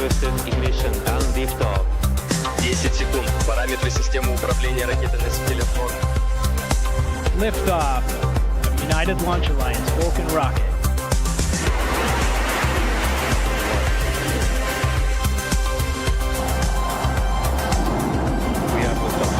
boosted ignition and liftoff. 10 секунд. Параметры системы управления ракетой носителя форм. Liftoff of United Launch Alliance Vulcan rocket. We have liftoff.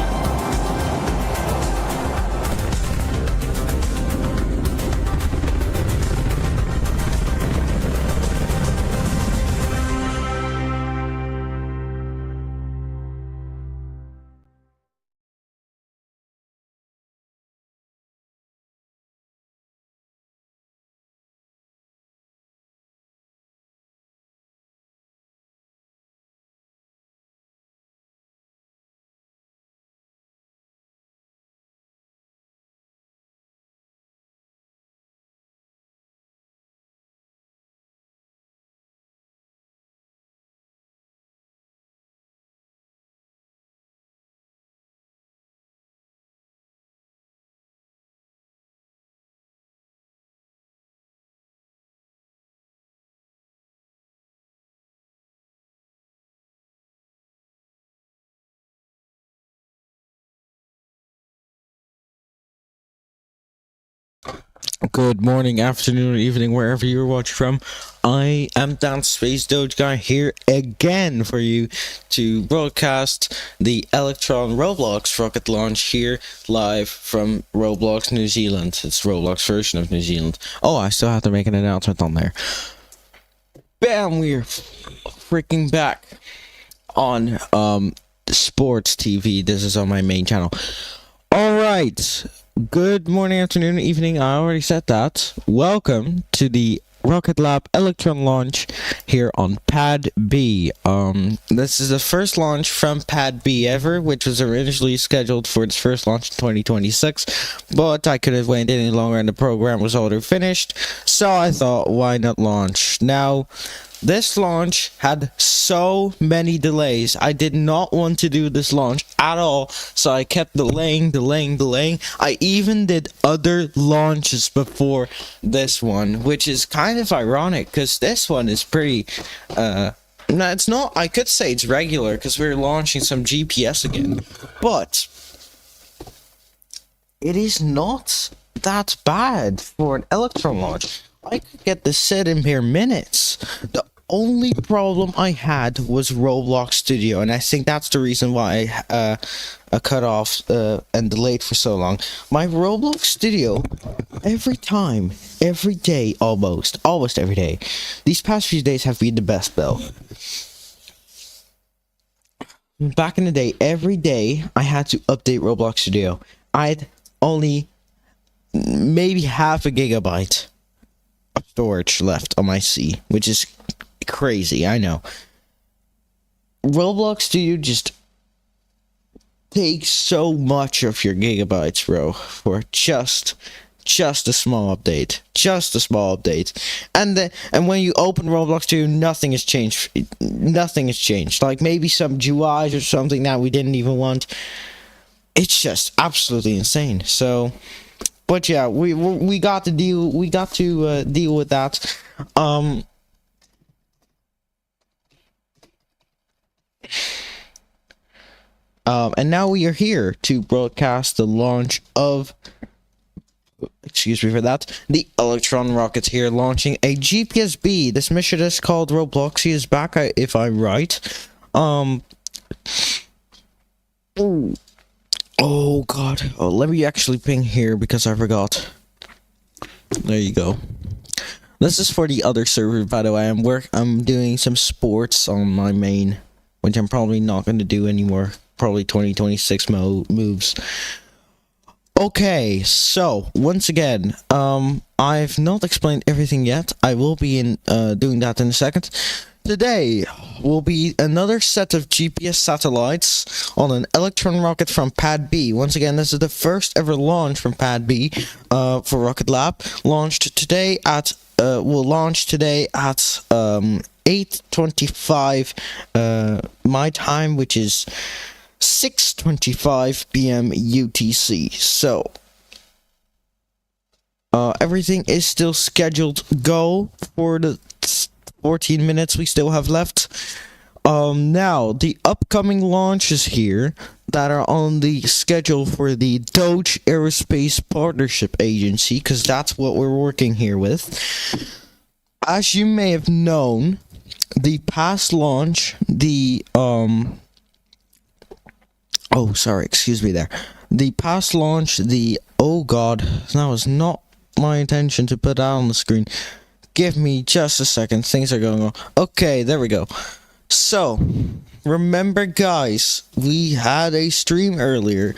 Good morning, afternoon, or evening, wherever you're watching from. I am Dan Space Doge Guy here again for you to broadcast the Electron Roblox rocket launch here live from Roblox, New Zealand. It's Roblox version of New Zealand. Oh, I still have to make an announcement on there. Bam, we're freaking back on sports TV. This is on my main channel. Alright. Good morning, afternoon, evening. I already said that. Welcome to the Rocket Lab Electron launch here on Pad B. This is the first launch from Pad B ever, which was originally scheduled for its first launch in 2026, but I couldn't wait any longer and the program was already finished, so I thought, why not launch? Now, this launch had so many delays. I did not want to do this launch at all, so I kept delaying. I even did other launches before this one, which is kind of ironic, because this one is pretty, no, it's not, I could say it's regular, because we're launching some GPS again, but it is not that bad for an Electron launch. I could get this set in mere minutes. The only problem I had was Roblox Studio, and I think that's the reason why I cut off and delayed for so long. My Roblox Studio, every day, almost every day. These past few days have been the best though. Back in the day, every day I had to update Roblox Studio. I had only maybe half a gigabyte of storage left on my C, which is crazy, I know. Roblox Studio just takes so much of your gigabytes, bro, for just a small update. And when you open Roblox Studio, nothing has changed. Like maybe some GUIs or something that we didn't even want. It's just absolutely insane. So, but yeah, we got to deal with that. And now we are here to broadcast the launch of, excuse me for that, the Electron rockets here launching a GPS-B. This mission is called Robloxia is back, if I'm right. Oh god. Oh, let me actually ping here because I forgot. There you go. This is for the other server, by the way. I'm doing some sports on my main, which I'm probably not going to do anymore. Probably 2026 moves. Okay, so once again, I've not explained everything yet. I will be doing that in a second. Today will be another set of GPS satellites on an Electron rocket from Pad B. Once again, this is the first ever launch from Pad B for Rocket Lab. Will launch today at 8:25 my time, which is 6:25 p.m. UTC. So everything is still scheduled go for the 14 minutes we still have left. Now the upcoming launches here that are on the schedule for the Doge Aerospace Partnership Agency, because that's what we're working here with. As you may have known, the past launch, the the past launch, oh god, that was not my intention to put that on the screen. Give me just a second, things are going on. Okay, there we go. So, remember guys, we had a stream earlier.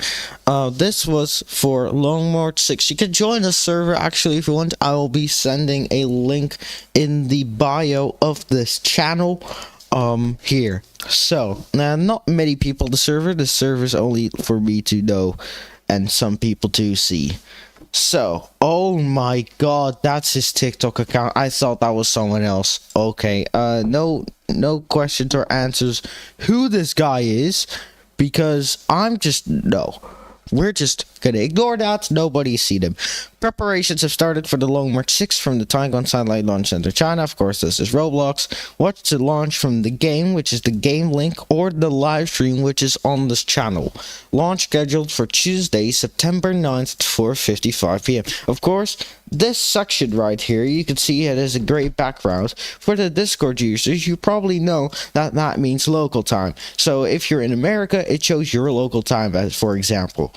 This was for Long March 6. You can join the server actually if you want. I will be sending a link in the bio of this channel here. So, now not many people the server is only for me to know and some people to see. So, oh my god, that's his TikTok account. I thought that was someone else. Okay, no questions or answers who this guy is, because we're just gonna ignore that. Nobody's seen him. Preparations have started for the Long March 6 from the Taiwan Satellite Launch Center, China. Of course, this is Roblox. Watch the launch from the game, which is the game link, or the live stream, which is on this channel. Launch scheduled for Tuesday, September 9th at 4:55 p.m. Of course, this section right here, you can see it has a great background. For the Discord users, you probably know that that means local time. So if you're in America, it shows your local time, as for example.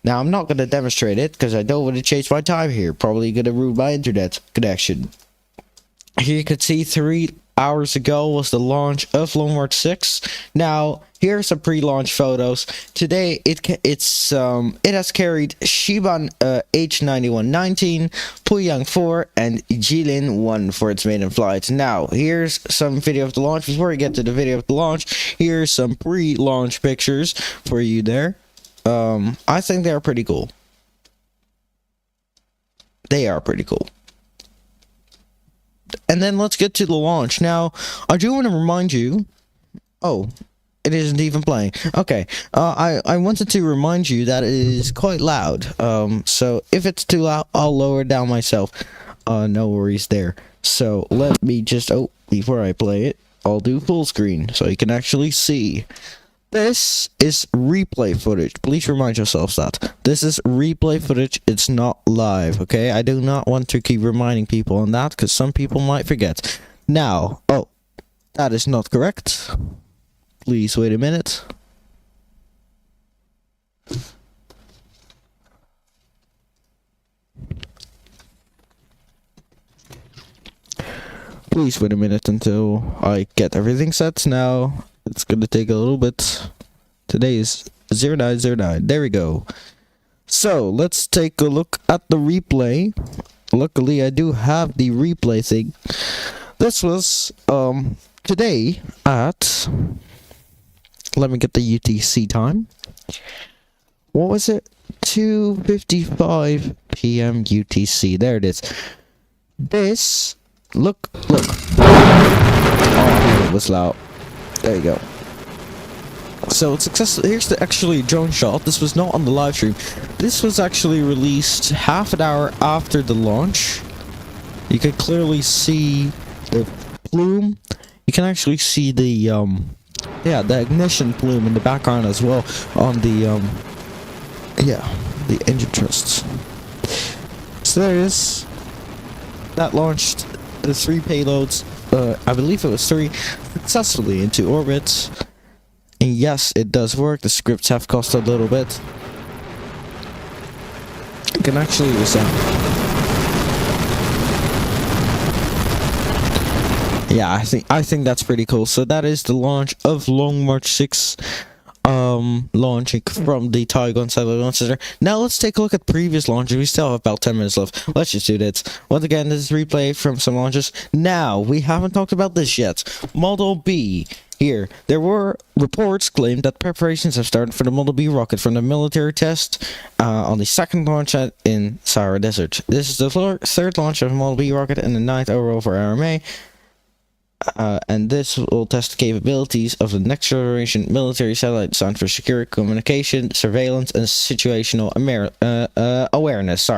Now, I'm not going to demonstrate it because I don't want to change my time here. Probably going to ruin my internet connection. Here you can see 3 hours ago was the launch of Long March 6. Now, here are some pre-launch photos. Today, it has carried Shiban H9119, Puyang 4, and Jilin 1 for its maiden flights. Now, here's some video of the launch. Before we get to the video of the launch, here's some pre-launch pictures for you there. I think they are pretty cool. They are pretty cool. And then let's get to the launch. Now, I do want to remind you... Oh, it isn't even playing. Okay, I wanted to remind you that it is quite loud. So if it's too loud, I'll lower it down myself. No worries there. So let me just... Oh, before I play it, I'll do full screen so you can actually see. This is replay footage. Please remind yourselves that. This is replay footage. It's not live, okay? I do not want to keep reminding people on that because some people might forget. Now, oh, that is not correct. Please wait a minute. Please wait a minute until I get everything set. Now, it's gonna take a little bit. Today is 0909. There we go. So, let's take a look at the replay. Luckily, I do have the replay thing. This was, today at... Let me get the UTC time. What was it? 2:55 p.m. UTC. There it is. This... Look. Oh, it was loud. There you go. So it's successful. Here's the actually drone shot. This was not on the live stream. This was actually released half an hour after the launch. You can clearly see the plume. You can actually see the the ignition plume in the background as well on the the engine thrusts. So there it is. That launched the 3 payloads. I believe it was 3 successfully into orbit. And yes, it does work. The scripts have cost a little bit. You can actually resound. Yeah, I think that's pretty cool. So that is the launch of Long March 6. Launching from the Taiwan Satellite Launch Center. Now let's take a look at previous launches. We still have about 10 minutes left. Let's just do this. Once again, this is replay from some launches. Now, we haven't talked about this yet. Model B. Here, there were reports claimed that preparations have started for the Model B rocket from the military test on the second launch in Sahara Desert. This is the third launch of the Model B rocket and the 9th overall for RMA. And this will test the capabilities of the next generation military satellite designed for secure communication, surveillance, and situational awareness.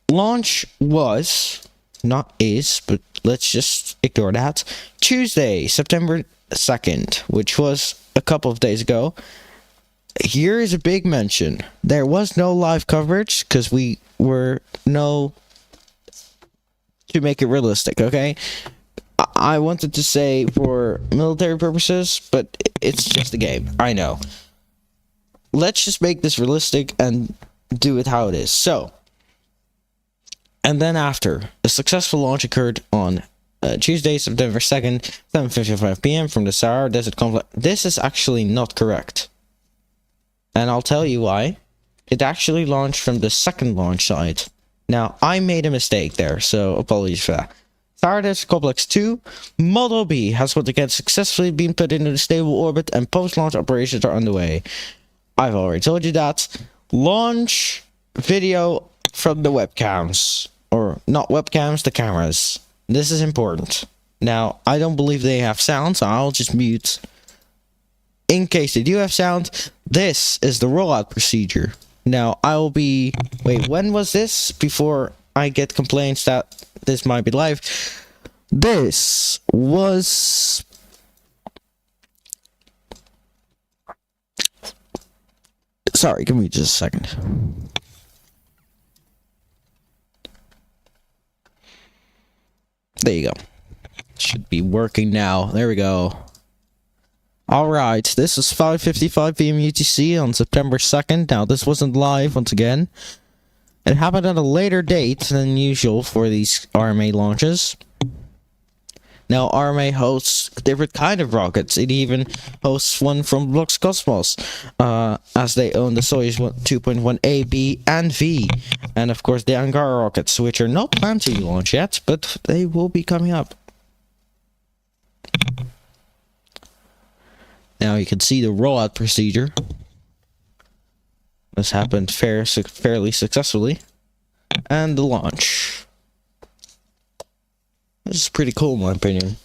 Launch was not is, but let's just ignore that. Tuesday, September 2nd, which was a couple of days ago. Here is a big mention. There was no live coverage because we were to make it realistic, okay? I wanted to say for military purposes, but it's just a game. I know. Let's just make this realistic and do it how it is. So, and then after, a successful launch occurred on Tuesday, September 2nd, 7:55 p.m. from the Sahara Desert Complex. This is actually not correct. And I'll tell you why. It actually launched from the second launch site. Now, I made a mistake there, so apologies for that. Sahara Desert Complex 2, Model B, has once again successfully been put into the stable orbit and post-launch operations are underway. I've already told you that. Launch video from the webcams. Or, not webcams, the cameras. This is important. Now, I don't believe they have sound, so I'll just mute. In case they do have sound, this is the rollout procedure. Now, I will be... Wait, when was this? Before I get complaints that this might be live. This was... Sorry, give me just a second. There you go. Should be working now. There we go. Alright, this is 5:55 p.m. UTC on September 2nd. Now, this wasn't live once again. It happened at a later date than usual for these RMA launches. Now, RMA hosts a different kind of rockets. It even hosts one from Blux Cosmos, as they own the Soyuz 2.1A, B, and V. And, of course, the Angara rockets, which are not planned to launch yet, but they will be coming up. Now you can see the rollout procedure. This happened fairly successfully. And the launch. This is pretty cool in my opinion.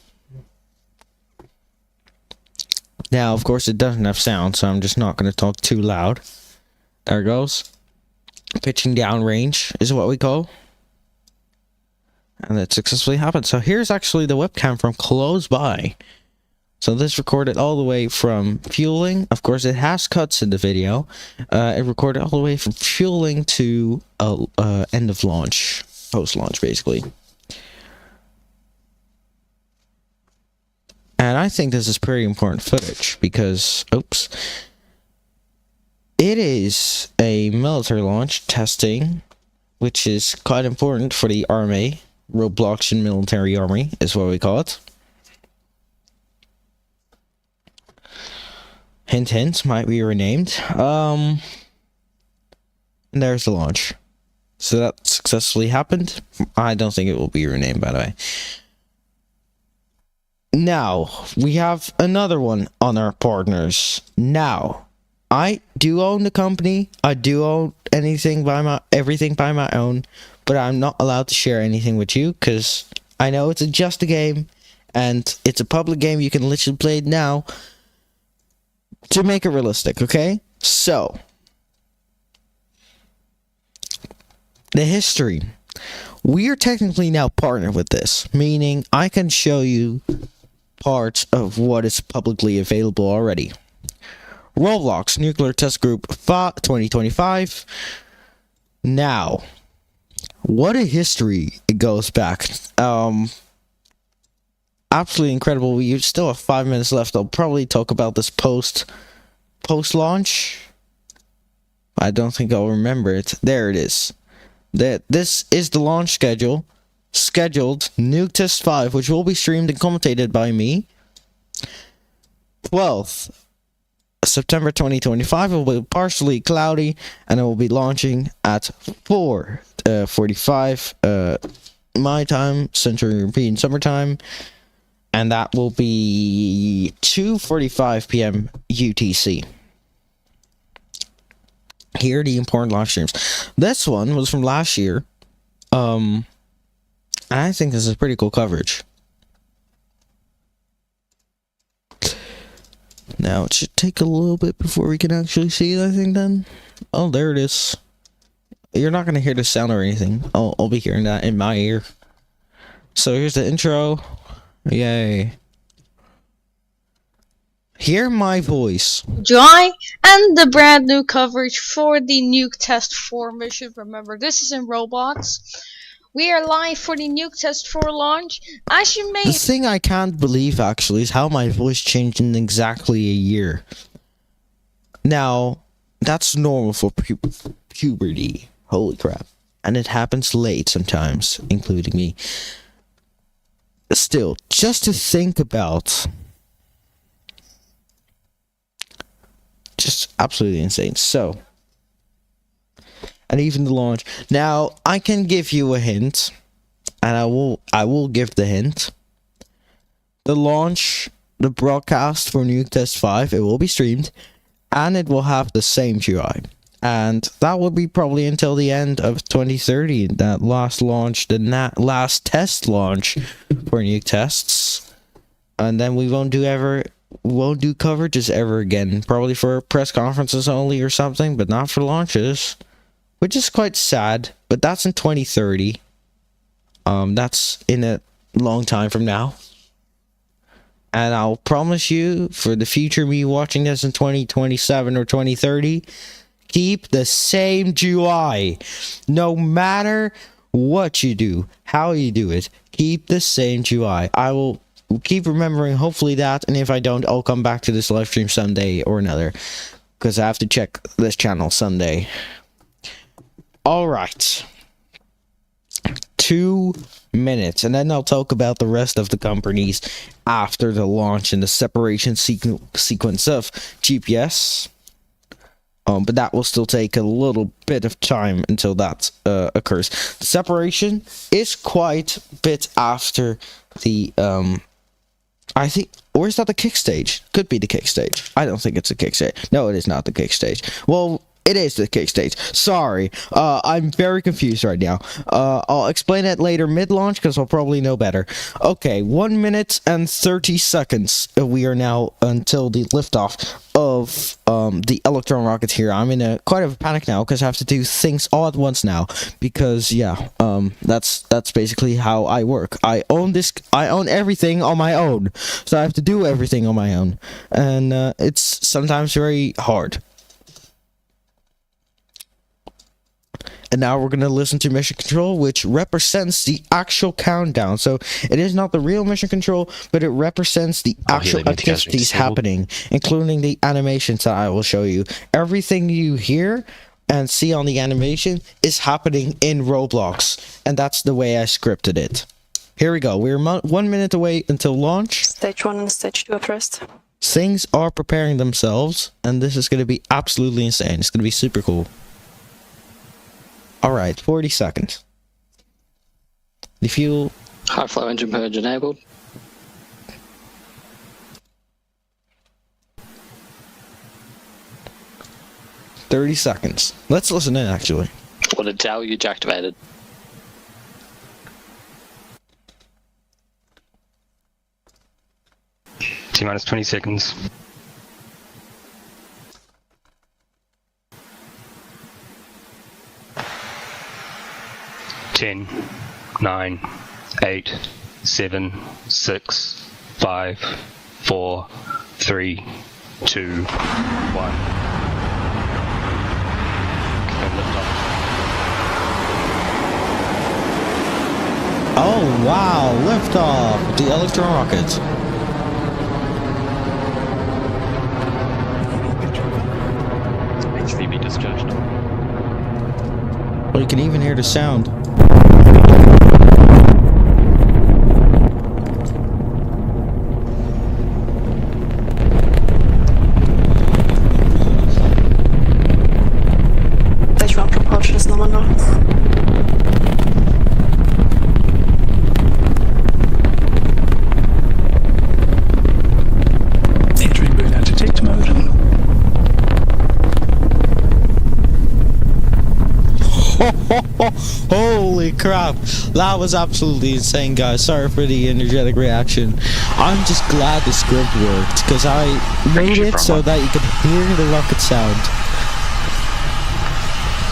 Now, of course, it doesn't have sound, so I'm just not going to talk too loud. There it goes. Pitching down range is what we call. And that successfully happened. So here's actually the webcam from close by. So this recorded all the way from fueling. Of course, it has cuts in the video. It recorded all the way from fueling to end of launch, post-launch, basically. And I think this is pretty important footage because, oops, it is a military launch testing, which is quite important for the RMA, Robloxian Military Army, is what we call it. Hint, hint, might be renamed. And there's the launch. So that successfully happened. I don't think it will be renamed, by the way. Now, we have another one on our partners. Now, I do own the company. I do own everything by my own. But I'm not allowed to share anything with you because I know it's just a game. And it's a public game. You can literally play it now. To make it realistic, okay? So, the history. We are technically now partnered with this, meaning I can show you parts of what is publicly available already. Roblox Nuclear Test Group 2025. Now, what a history it goes back. Absolutely incredible. We still have 5 minutes left. I'll probably talk about this post-launch. I don't think I'll remember it. There it is. This is the launch schedule. Scheduled Nuke Test 5, which will be streamed and commentated by me. 12th September 2025. It will be partially cloudy, and it will be launching at 4:45 my time, Central European Summertime. And that will be 2:45 p.m. UTC. Here are the important live streams. This one was from last year. And I think this is pretty cool coverage. Now, it should take a little bit before we can actually see it, I think, then. Oh, there it is. You're not going to hear the sound or anything. I'll be hearing that in my ear. So here's the intro. Yay. Hear my voice. Joy and the brand new coverage for the Nuke Test 4 mission. Remember, this is in Roblox. We are live for the Nuke Test 4 launch. As you may The thing I can't believe actually is how my voice changed in exactly a year. Now, that's normal for puberty. Holy crap. And it happens late sometimes, including me. Still, just to think about. Just absolutely insane. So, and even the launch. Now, I can give you a hint, and I will give the hint. The launch, the broadcast for Nuke Test 5, it will be streamed, and it will have the same UI. And that will be probably until the end of 2030, that last launch, the last test launch for Nuke Tests. And then we won't do coverages ever again, probably for press conferences only or something, but not for launches, which is quite sad. But that's in 2030. That's in a long time from now, and I'll promise you, for the future me watching this in 2027 or 2030, keep the same UI, no matter what you do, how you do it, keep the same UI. I will keep remembering, hopefully, that, and if I don't, I'll come back to this live stream someday or another, because I have to check this channel Sunday. Alright. 2 minutes, and then I'll talk about the rest of the companies after the launch and the separation sequence of GPS. But that will still take a little bit of time until that occurs. The separation is quite a bit after the I think, or is that the kick stage? Could be the kick stage. I don't think it's a kick stage. No, it is not the kick stage. Well, it is the kick stage. Sorry. I'm very confused right now. I'll explain it later mid-launch because I'll probably know better. Okay, 1 minute and 30 seconds. We are now until the liftoff of the Electron rocket here. I'm in quite of a panic now because I have to do things all at once now. Because yeah, that's basically how I work. I own everything on my own. So I have to do everything on my own. And it's sometimes very hard. And now we're going to listen to mission control, which represents the actual countdown. So it is not the real mission control, but it represents the actual activities happening, including the animations that I will show you. Everything you hear and see on the animation is happening in Roblox. And that's the way I scripted it. Here we go. We're 1 minute away until launch. Stage 1 and Stage 2 are pressed. Things are preparing themselves, and this is going to be absolutely insane. It's going to be super cool. Alright, 40 seconds. The fuel. High flow engine purge enabled. $30 seconds. Let's listen in, actually. Water deluge activated. T-minus 20 seconds. 10, 9, 8, 7, 6, 5, 4, 3, 2, 1. Oh wow, liftoff with the Electron rocket. HVB discharged. Well, you can even hear the sound. Stage 1 propulsion is nominal. Entering burnout detect mode. Holy crap, that was absolutely insane, guys. Sorry for the energetic reaction. I'm just glad the script worked, because I made it so that you could hear the rocket sound.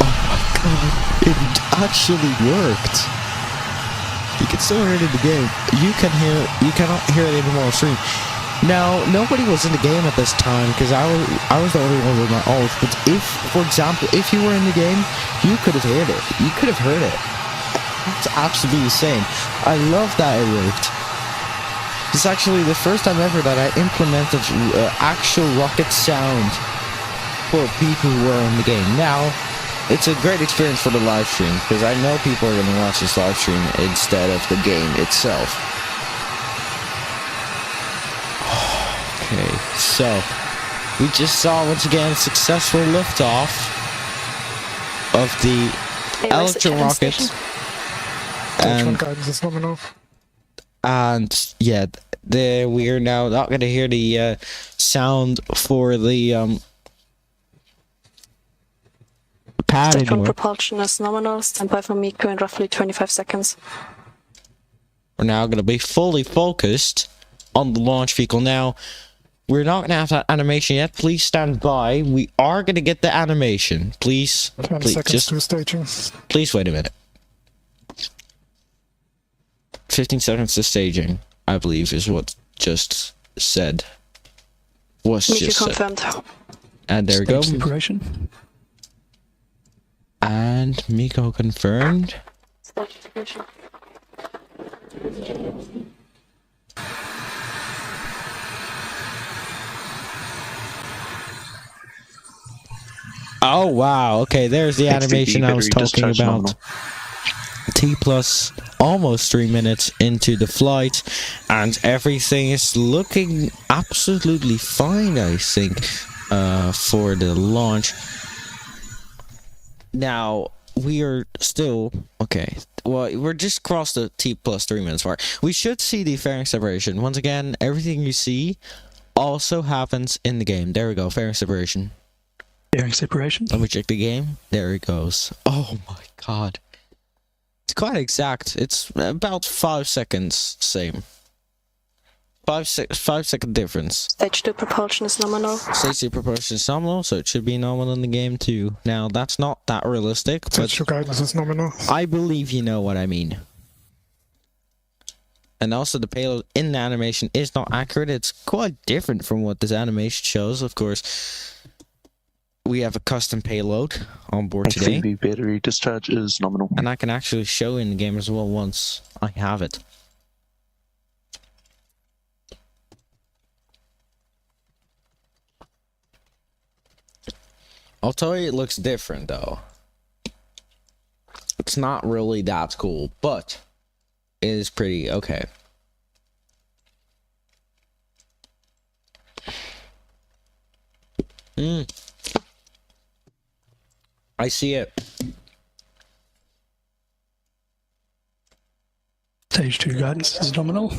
Oh my god, it actually worked. can still hear it in the game. You cannot hear it anymore on stream. Now, nobody was in the game at this time because I was the only one with my ult. But if, for example, if you were in the game, you could have heard it. You could have heard it. It's absolutely insane. I love that it worked. It's actually the first time ever that I implemented actual rocket sound for people who were in the game. Now, it's a great experience for the live stream because I know people are going to watch this live stream instead of the game itself. Okay, so we just saw once again successful liftoff of the Electron rockets, and yeah, we are now not going to hear the sound for the pad Electron anymore. propulsion is nominal. Stand by for Miko in roughly 25 seconds. We're now going to be fully focused on the launch vehicle now. We're not going to have that animation yet. Please stand by. We are going to get the animation. Please, 10 please seconds just to staging. please wait a minute. 15 seconds to staging, I believe, is what just said. Was Miko just said. confirmed. And there we go. Stage separation. And Miko confirmed. Stage separation. Oh wow, okay, there's the animation I was talking about. T plus almost 3 minutes into the flight, and everything is looking absolutely fine, I think, for the launch. Now, we are still, okay, well, we're just crossed the T plus 3 minutes mark. We should see the fairing separation. Once again, everything you see also happens in the game. There we go, fairing separation. Fairing separation. Let me check the game. There it goes. Oh my god. It's quite exact. It's about 5 seconds same. 5 second difference. Stage 2 propulsion is nominal. Stage 2 propulsion is nominal, so it should be nominal in the game too. Now, that's not that realistic, Stage 2 but guidance is nominal. I believe you know what I mean. And also the payload in the animation is not accurate. It's quite different from what this animation shows, of course. We have a custom payload on board today. XCV battery discharge is nominal. And I can actually show in the game as well once I have it. I'll tell you, it looks different though. It's not really that cool, but it is pretty okay. I see it. Stage 2 guidance is nominal.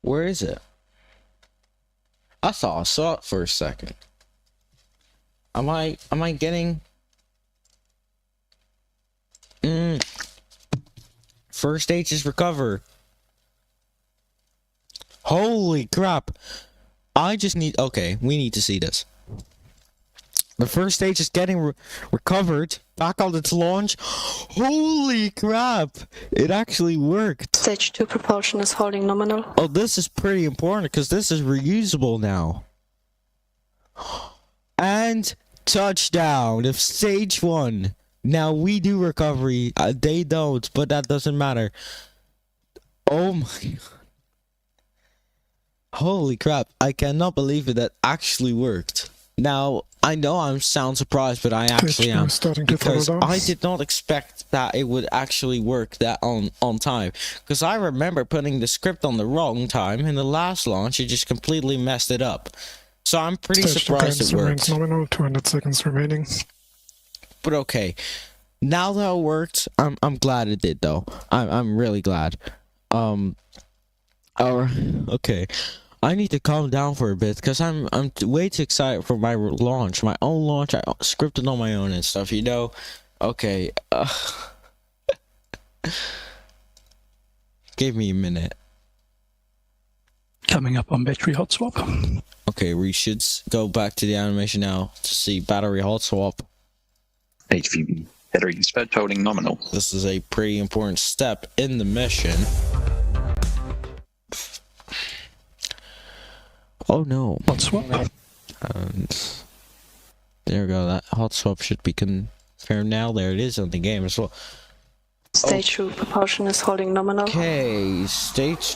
Where is it? I saw it for a second. Am I getting first stage is recover. Holy crap. I just need, okay, we need to see this. The first stage is getting recovered back on its launch. Holy crap, it actually worked. Stage 2 propulsion is holding nominal. Oh, this is pretty important because this is reusable now. And touchdown of stage 1. Now we do recovery, they don't, but that doesn't matter. Oh my god. Holy crap, I cannot believe it, that actually worked. Now, I know I sound surprised, but I actually am, because I did not expect that it would actually work that on time. Because I remember putting the script on the wrong time, and the last launch, it just completely messed it up. So I'm pretty surprised it worked. Nominal, 200 seconds remaining. But okay, now that it worked, I'm glad it did though. I'm really glad. Okay, I need to calm down for a bit because I'm way too excited for my launch, my own launch. I scripted on my own and stuff, you know. Okay, give me a minute. Coming up on battery hot swap. Okay, we should go back to the animation now to see battery hot swap. HV battery dispatch holding nominal. This is a pretty important step in the mission. Oh no. Hot swap. And there we go. That hot swap should be confirmed now. There it is on the game as well. Stage 2 propulsion is holding nominal. Okay, stage.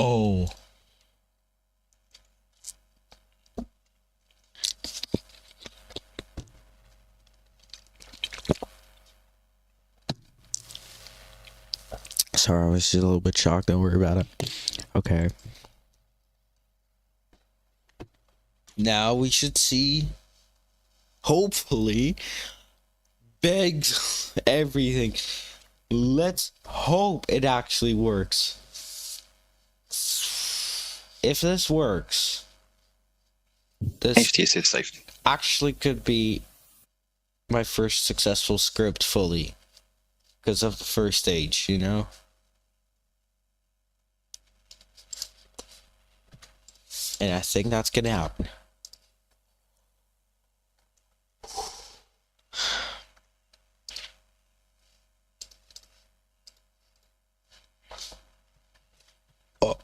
Oh. Sorry, I was just a little bit shocked. Don't worry about it. Okay. Now we should see, hopefully, big everything. Let's hope it actually works. If this works, this HTS is safe. actually could be my first successful script fully. Because of the first stage, you know? And I think that's gonna happen. Oh.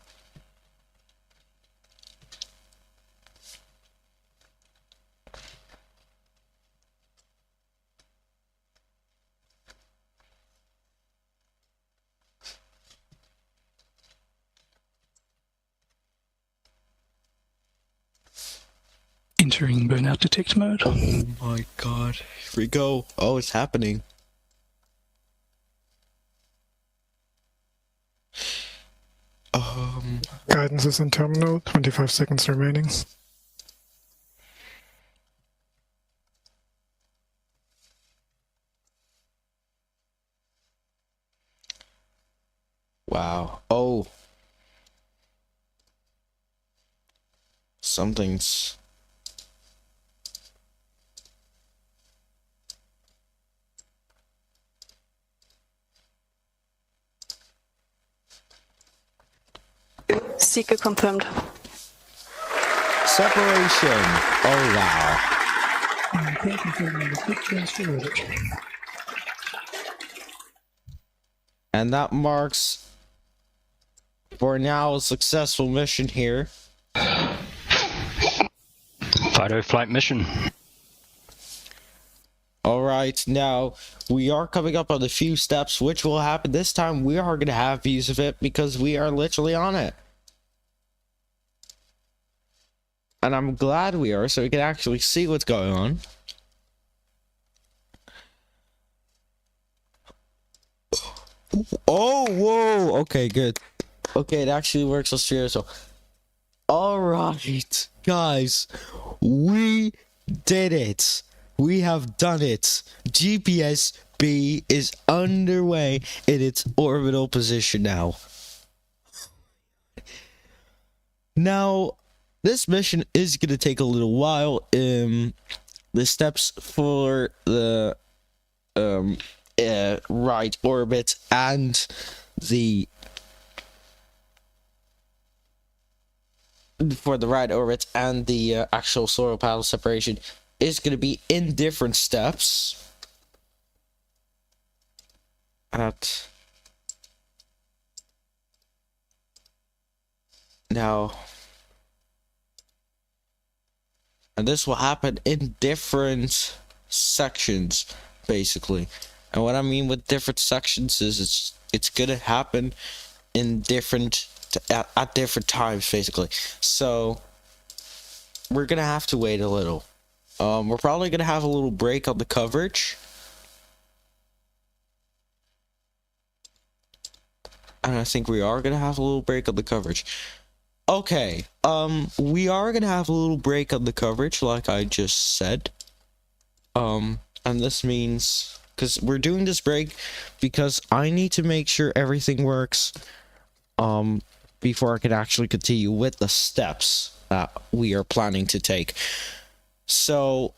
Entering burnout detect mode. Oh my god. Here we go. Oh, it's happening. Guidance is in terminal, 25 seconds remaining. Wow. Oh. Something's... Seeker confirmed. Separation. Oh wow. And that marks, for now, a successful mission here. Fido flight mission. Alright, now, we are coming up on a few steps, which will happen this time. We are going to have views of it, because we are literally on it. And I'm glad we are, so we can actually see what's going on. Oh, whoa! Okay, good. Okay, it actually works on Sphere, so... Alright, guys. We did it. We have done it. GPS B is underway in its orbital position now. Now, this mission is going to take a little while. The steps for the right orbit and the actual solar panel separation is going to be in different steps. And this will happen in different sections, basically. And what I mean with different sections is it's gonna happen in at different times, basically. So we're gonna have to wait a little. We're probably gonna have a little break on the coverage. And I think we are gonna have a little break on the coverage. Okay, we are gonna have a little break on the coverage, like I just said. And this means, because we're doing this break because I need to make sure everything works, before I can actually continue with the steps that we are planning to take. So,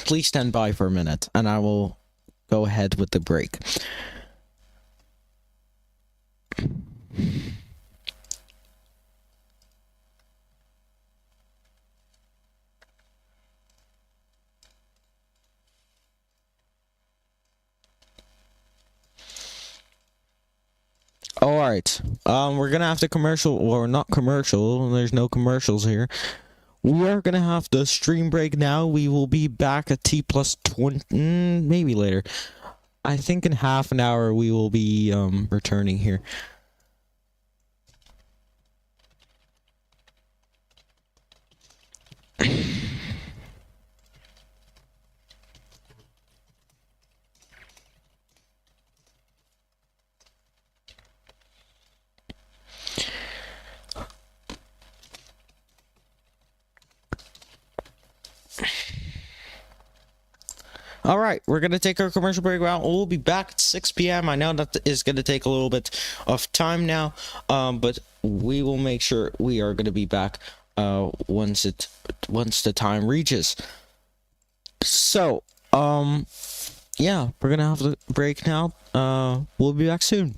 please stand by for a minute, and I will go ahead with the break. Alright, we're gonna have the commercial, or not commercial, there's no commercials here. We are gonna have the stream break now. We will be back at T plus 20, maybe later. I think in half an hour we will be, returning here. Alright, we're going to take our commercial break out. We'll be back at 6 p.m. I know that is going to take a little bit of time now, but we will make sure we are going to be back once the time reaches. So, yeah, we're going to have the break now. We'll be back soon.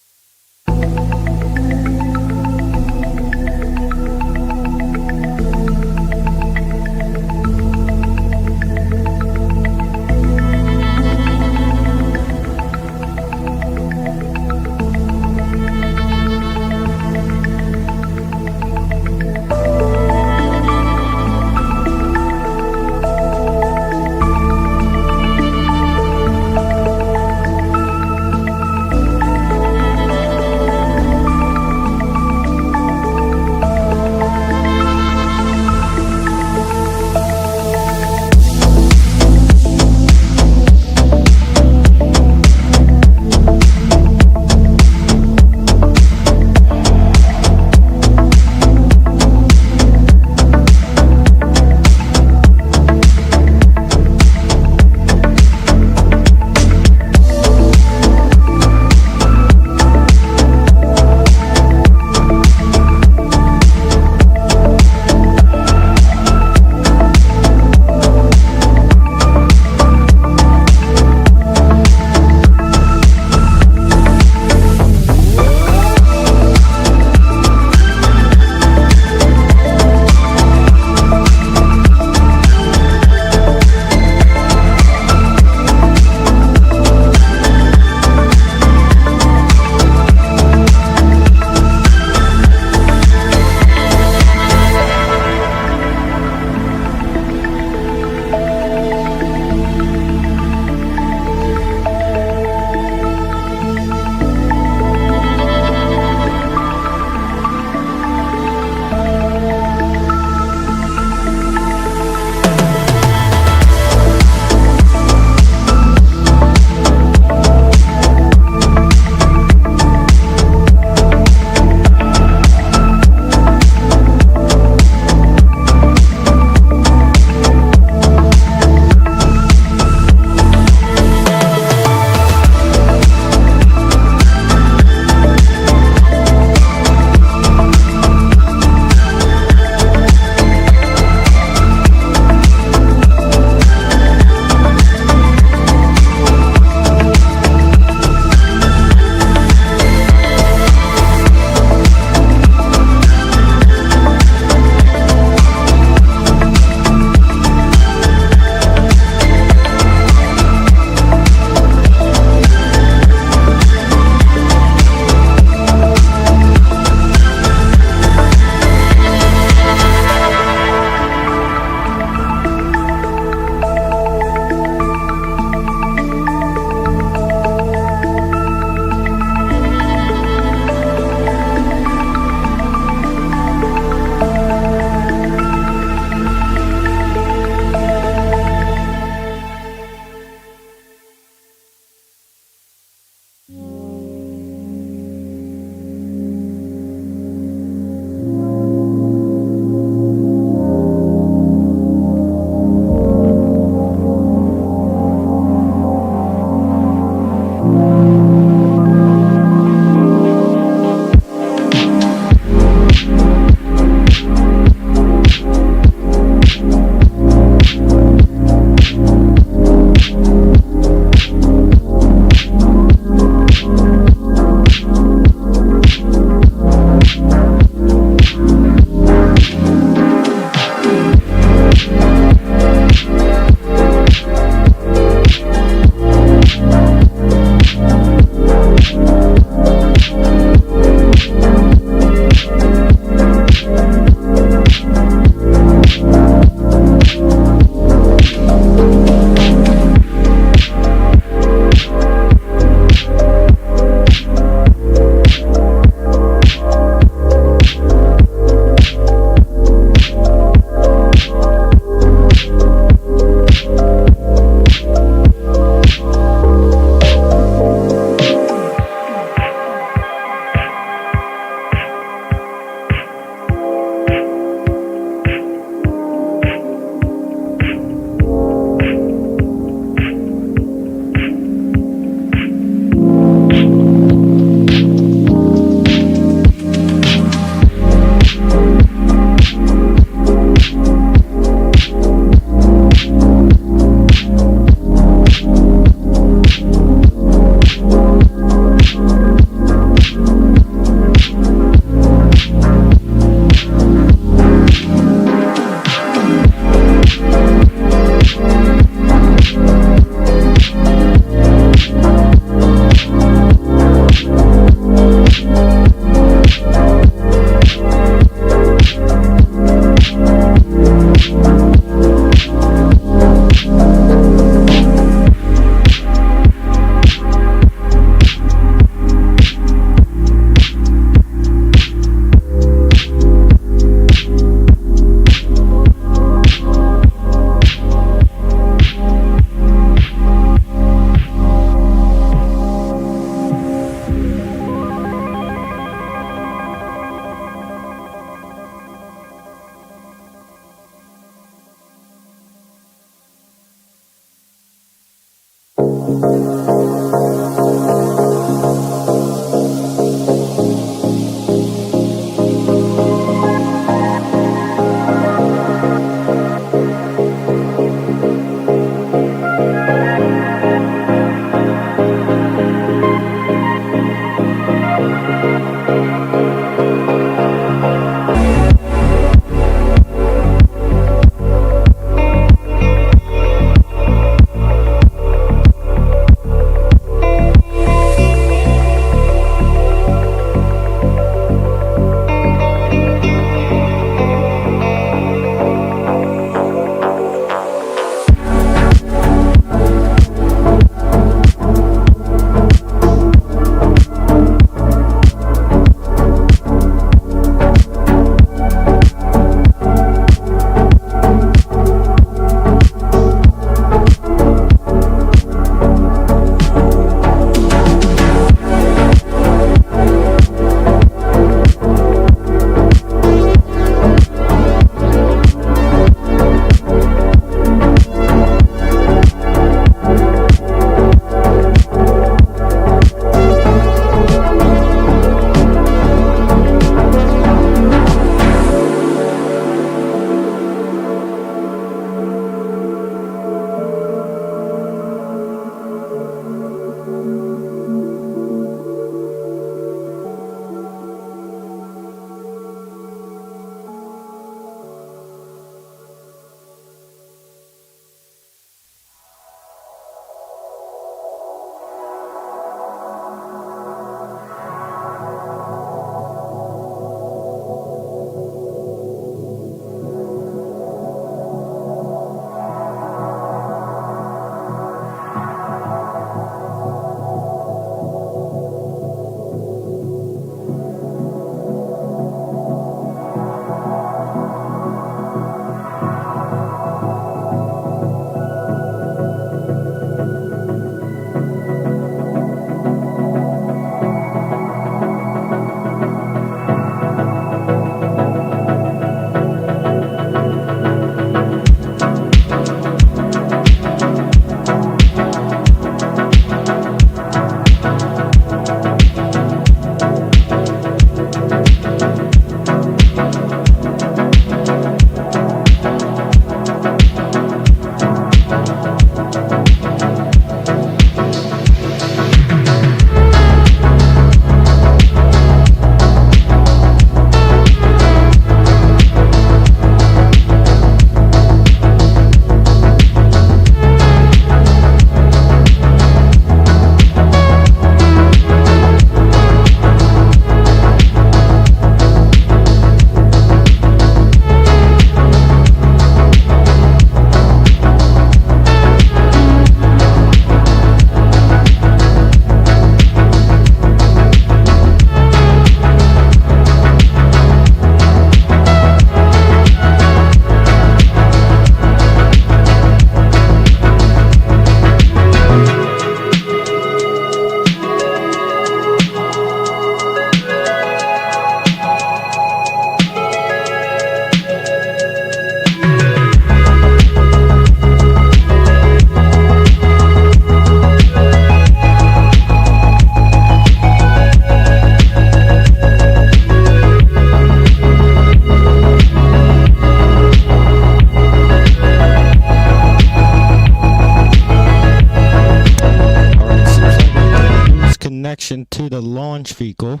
connection to the launch vehicle.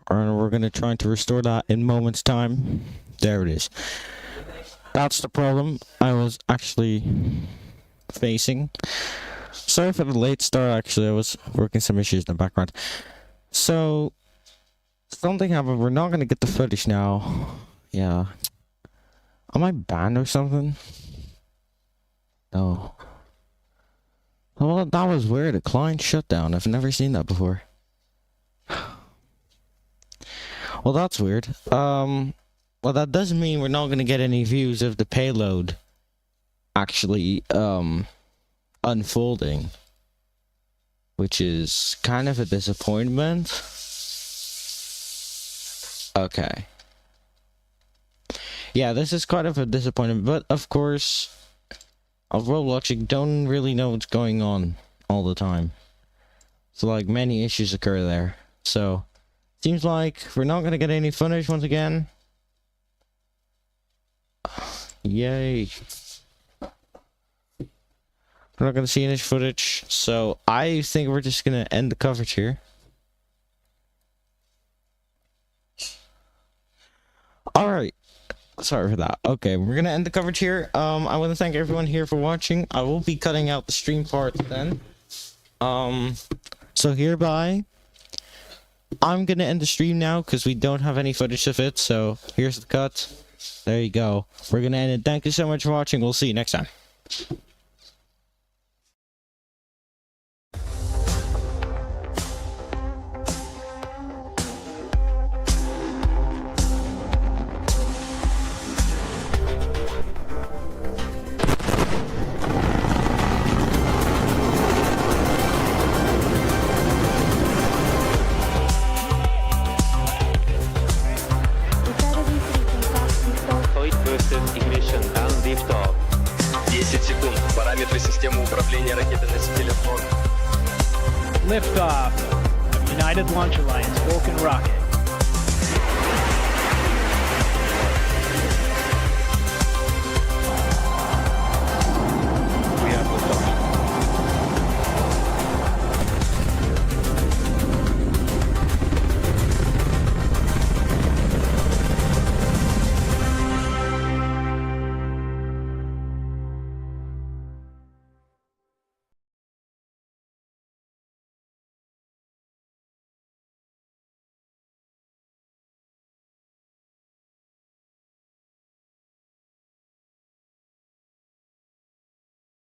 And we're gonna try to restore that in moments time. There it is. That's the problem I was actually facing. Sorry for the late start, actually. I was working some issues in the background. So, something happened. We're not gonna get the footage now. Yeah. Am I banned or something? No. Well, that was weird. A client shutdown. I've never seen that before. Well, that's weird. Well, that doesn't mean we're not gonna get any views of the payload actually, unfolding. Which is kind of a disappointment. Okay. Yeah, this is kind of a disappointment, but of course, Robloxia don't really know what's going on all the time. So, like, many issues occur there. So, seems like we're not gonna get any footage once again. Yay. We're not gonna see any footage, so I think we're just gonna end the coverage here. Alright. Sorry for that. Okay, we're gonna end the coverage here. I want to thank everyone here for watching. I will be cutting out the stream part then. So hereby, I'm gonna end the stream now because we don't have any footage of it. So here's the cut. There you go. We're gonna end it. Thank you so much for watching. We'll see you next time. Flight boosted ignition and liftoff. 10 секунд. Параметры системы управления ракетой-носителем в норме. Liftoff of United Launch Alliance Vulcan rocket.